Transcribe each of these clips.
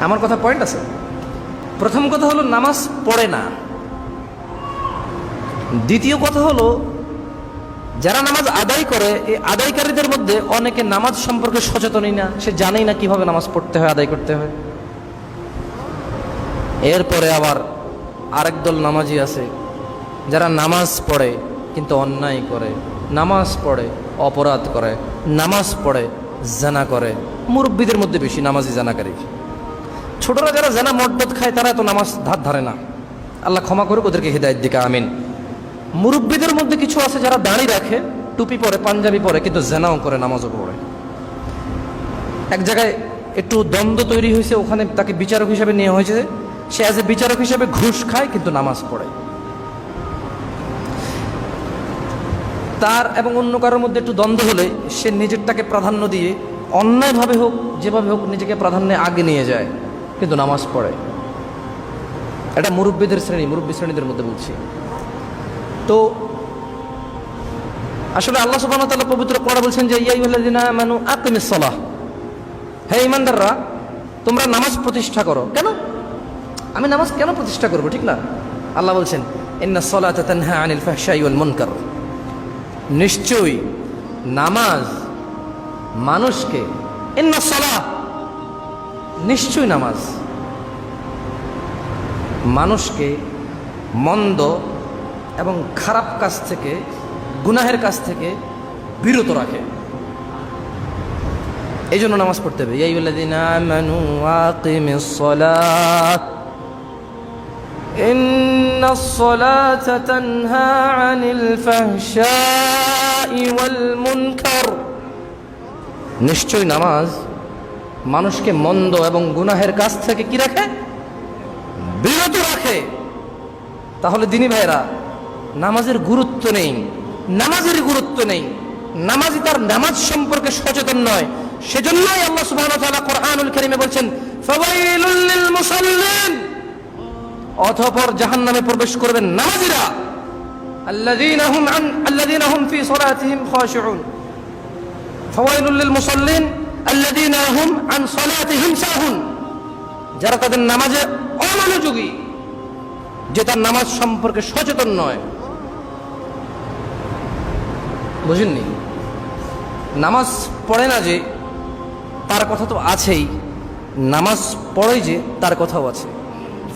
আমার কথা পয়েন্ট আছে। প্রথম কথা হলো নামাজ পড়ে না। দ্বিতীয় কথা হলো যারা নামাজ আদায় করে, এই আদায়কারীদের মধ্যে অনেকে নামাজ সম্পর্কে সচেতনই না, সে জানেই না কিভাবে নামাজ পড়তে হয়, আদায় করতে হয়। এরপরে আবার আরেক দল নামাজি আছে যারা নামাজ পড়ে কিন্তু অন্যায় করে, নামাজ পড়ে অপরাধ করে, নামাজ পড়ে জানা করে। মুরব্বীদের মধ্যে বেশি নামাজি জানাকারী। ছোটরা যারা জানা মদদ খায় তারা এত নামাজ ধার ধারে না। আল্লাহ ক্ষমা করুক, ওদেরকে হিদায়াত দিক, আমিন। মুরব্বীদের মধ্যে কিছু আছে যারা দাড়ি রাখে, টুপি পরে, পাঞ্জাবি পরে, কিন্তু জানাও করে, নামাজও পড়ে। এক জায়গায় একটু দ্বন্দ্ব তৈরি হয়েছে, ওখানে তাকে বিচারক হিসেবে নেওয়া হয়েছে। সে অ্যাজ এ বিচারক হিসেবে ঘুষ খায় কিন্তু নামাজ পড়ে। তার এবং অন্য কারোর মধ্যে একটু দ্বন্দ্ব হলে সে নিজেরটাকে প্রাধান্য দিয়ে অন্যায়ভাবে হোক যেভাবে হোক নিজেকে প্রাধান্যে আগে নিয়ে যায়, কিন্তু নামাজ পড়ে। এটা মুরব্বীদের শ্রেণী, মুরব্বী শ্রেণীদের মধ্যে বলছি। তো আসলে আল্লাহ সুবহানাহু ওয়া তাআলা পবিত্র কোরআনে বলছেন যে ইয়া আইয়ুহাল্লাযিনা আমানু আকিমিস সালাহ, হে ঈমানদাররা তোমরা নামাজ প্রতিষ্ঠা করো। কেন আমি নামাজ কেন প্রতিষ্ঠা করব, ঠিক না? আল্লাহ বলছেন ইন্নাস সালাতা তানহা আনিল ফাহশাই ওয়াল মুনকার, নিশ্চয়ই নামাজ মানুষকে, ইন্নাস সালাহ নিশ্চয়ই নামাজ মানুষকে মন্দ এবং খারাপ কাজ থেকে, গুনাহের কাজ থেকে বিরত রাখে। এই জন্য নামাজ পড়তে হবে। ইয়া আইয়ুহাল্লাযীনা আমানু আকিমিস সালাত ইন্নাস সালাতা তানহা আনিল ফাহশাই ওয়াল মুনকার, নিশ্চয়ই নামাজ মানুষকে মন্দ এবং গুনাহের কাজ থেকে কি রাখে? বিরত রাখে। তাহলে দিনী ভাইরা, নামাজের গুরুত্ব নেই, নামাজের গুরুত্ব নেই, নামাজি তার নামাজ সম্পর্কে সচেতন নয়। সেজন্যই আল্লাহ সুবহানাহু ওয়া তাআলা কোরআনুল কারীমে বলছেন ফাওয়াইলুল লিল মুসাল্লিন, অতঃপর জাহান্নামে প্রবেশ করবেন নামাজীরা, আল্লাযীনা হুম ফি সালাতিহিম খাশিউন। ফাওয়াইলুল লিল মুসাল্লিন আল্লাযীনা হুম আন সালাতিহিম সাহুন, যারা তাদের নামাজে অমনোযোগী, যে তার নামাজ সম্পর্কে সচেতন নয়। বুঝেননি? নামাজ পড়ে না যে তার কথা তো আছেই, নামাজ পড়ে যে তার কথাও আছে।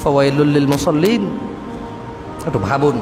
ফাওয়াইলুল লিল মুসাল্লিন, একটু ভাবুন।